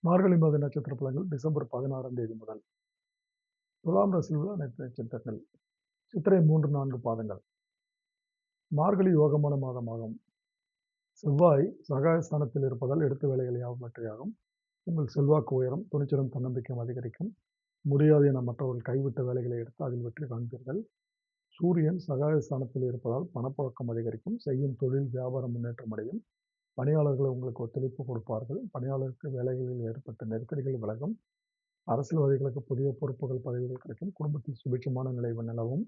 மார்கழி மாத நட்சத்திர பலன்கள் டிசம்பர் 16ஆம் தேதி முதல். துலாம் ராசியில் உள்ள அனைத்து நட்சத்திரங்கள். சித்திரை 3, 4 பாதங்கள். மார்கழி யோகமான மாதமாகும். செவ்வாய் சகாயஸ்தானத்தில் இருப்பதால் எடுத்த வேலைகள் யாவும் வெற்றியாகும். உங்கள் செல்வாக்கு உயரும், துணிச்சலும் தன்னம்பிக்கையும் அதிகரிக்கும். முடியாது என மற்றவர்கள் கைவிட்ட வேலைகளை எடுத்து அதில் வெற்றி காண்பீர்கள். சூரியன் சகாயஸ்தானத்தில் இருப்பதால் பணப்புழக்கம் அதிகரிக்கும். செய்யும் தொழில் வியாபாரம் முன்னேற்றம் அடையும். பணியாளர்கள் உங்களுக்கு ஒத்துழைப்பு கொடுப்பார்கள். பணியாளருக்கு வேலைகளில் ஏற்பட்ட நெருக்கடிகள் விலகும். அரசியல்வாதிகளுக்கு புதிய பொறுப்புகள், பதவிகள் கிடைக்கும். குடும்பத்தில் சுபிட்சமான நிலை நிலவும்.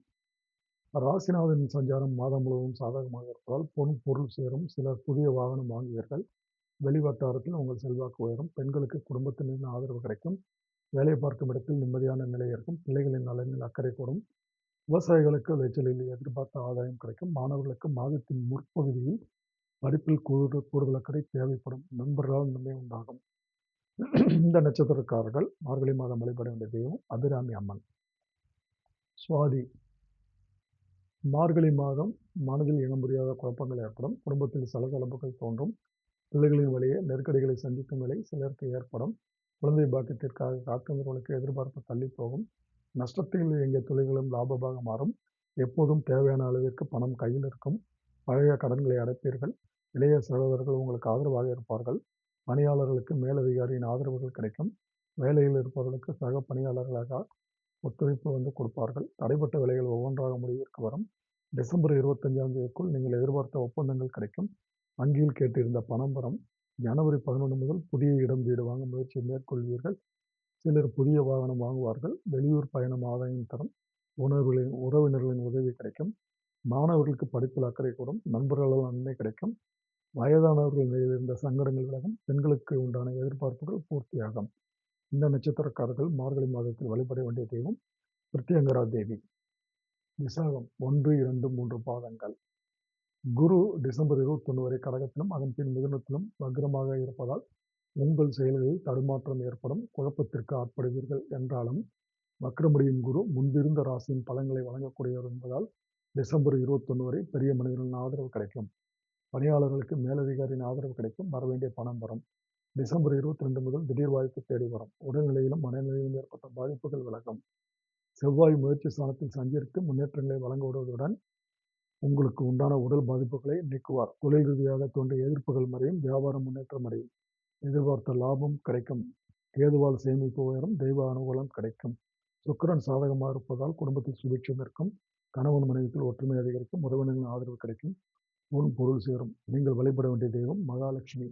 ராசிநாதனின் சஞ்சாரம் மாதம் முழுவதும் சாதகமாக இருப்பதால் பொருள் சேரும். சிலர் புதிய வாகனம் வாங்குவீர்கள். வெளிவட்டாரத்தில் உங்கள் செல்வாக்கு உயரும். பெண்களுக்கு குடும்பத்தினரின் ஆதரவு கிடைக்கும். வேலை பார்க்கும் இடத்தில் நிம்மதியான நிலை இருக்கும். பிள்ளைகளின் நலனில் அக்கறை கூடும். விவசாயிகளுக்கு விளைச்சலில் எதிர்பார்த்த ஆதாயம் கிடைக்கும். மாணவர்களுக்கு மாதத்தின் முற்பகுதியில் படிப்பில் கூடுதல் அக்கறை தேவைப்படும். நண்பர்களால் நன்மை உண்டாகும். இந்த நட்சத்திரக்காரர்கள் மார்கழி மாதம் வழிபட வேண்டிய தெய்வம் அபிராமி அம்மன். சுவாதி மார்கழி மாதம் மனதில் இனம் புரியாத குழப்பங்கள் ஏற்படும். குடும்பத்தில் சலசலப்புகள் தோன்றும். பிள்ளைகளின் வழியே நெருக்கடிகளை சந்திக்கும் நிலை சிலருக்கு ஏற்படும். குழந்தை பாக்கியத்திற்காக காத்திருந்தவர்களுக்கு எதிர்பார்ப்பு தள்ளி போகும். நஷ்டத்தில் இயங்கிய தொழில்களும் லாபமாக மாறும். எப்போதும் தேவையான அளவிற்கு பணம் கையில் இருக்கும். பழைய கடன்களை அடைப்பீர்கள். இளைய சகோதரர்கள் உங்களுக்கு ஆதரவாக இருப்பார்கள். பணியாளர்களுக்கு மேலதிகாரியின் ஆதரவுகள் கிடைக்கும். வேலையில் இருப்பவர்களுக்கு சக பணியாளர்களாக ஒத்துழைப்பு கொடுப்பார்கள். தடைப்பட்ட வேலைகள் ஒவ்வொன்றாக முடிவிற்கு வரும். டிசம்பர் 25ஆம் தேதிக்குள் நீங்கள் எதிர்பார்த்த ஒப்பந்தங்கள் கிடைக்கும். வங்கியில் கேட்டிருந்த பணம் வரும். ஜனவரி 11 முதல் புதிய இடம் வீடு வாங்க முயற்சியை மேற்கொள்வீர்கள். சிலர் புதிய வாகனம் வாங்குவார்கள். வெளியூர் பயணம் ஆதாயம் தரும். உறவினர்களின் உதவி கிடைக்கும். மாணவர்களுக்கு படிப்பில் அக்கறை கூடும். நண்பர்களால் நன்மை கிடைக்கும். வயதானவர்கள் நிலையில் இருந்த சங்கடங்கள் விலகும். பெண்களுக்கு உண்டான எதிர்பார்ப்புகள் பூர்த்தியாகும். இந்த நட்சத்திரக்காரர்கள் மார்கழி மாதத்தில் வழிபட வேண்டிய தெய்வம் பிரித்யங்கரா தேவி. விசாகம் 1, 2, 3 பாதங்கள். குரு டிசம்பர் 21 வரை கடகத்திலும் அதன் பின் மிதுனத்திலும் வக்ரமாக இருப்பதால் உங்கள் செயல்களில் தடுமாற்றம் ஏற்படும். குழப்பத்திற்கு ஆட்படுவீர்கள். என்றாலும் வக்ரமடையும் குரு முன்பிருந்த ராசியின் பலன்களை வழங்கக்கூடியவர் என்பதால் டிசம்பர் 21 வரை பெரிய மனிதர்களின் ஆதரவு கிடைக்கும். பணியாளர்களுக்கு மேலதிகாரியின் ஆதரவு கிடைக்கும். வரவேண்டிய பணம் வரும். டிசம்பர் 22 முதல் திடீர் வாய்ப்பு தேடி வரும். உடல்நிலையிலும் மனநிலையிலும் ஏற்பட்ட பாதிப்புகள் விலகும். செவ்வாய் முயற்சி ஸ்தானத்தில் சஞ்சரித்து முன்னேற்றங்களை வழங்குவதுடன் உங்களுக்கு உண்டான உடல் பாதிப்புகளை நீக்குவார். தொழில் ரீதியாக தோன்றிய எதிர்ப்புகள் மறையும். வியாபாரம் முன்னேற்றம் அடையும். எதிர்பார்த்த லாபம் கிடைக்கும். கேதுவால் சேமிப்பு உயரும். தெய்வ அனுகூலம் கிடைக்கும். சுக்கிரன் சாதகமாக இருப்பதால் குடும்பத்தில் சுபிட்சம் இருக்கும். கணவன் மனைவிக்குள் ஒற்றுமை அதிகரிக்கும். உறவினர்களின் ஆதரவு கிடைக்கும். பொருள் சேரும். நீங்கள் வழிபட வேண்டிய தெய்வம் மகாலட்சுமி.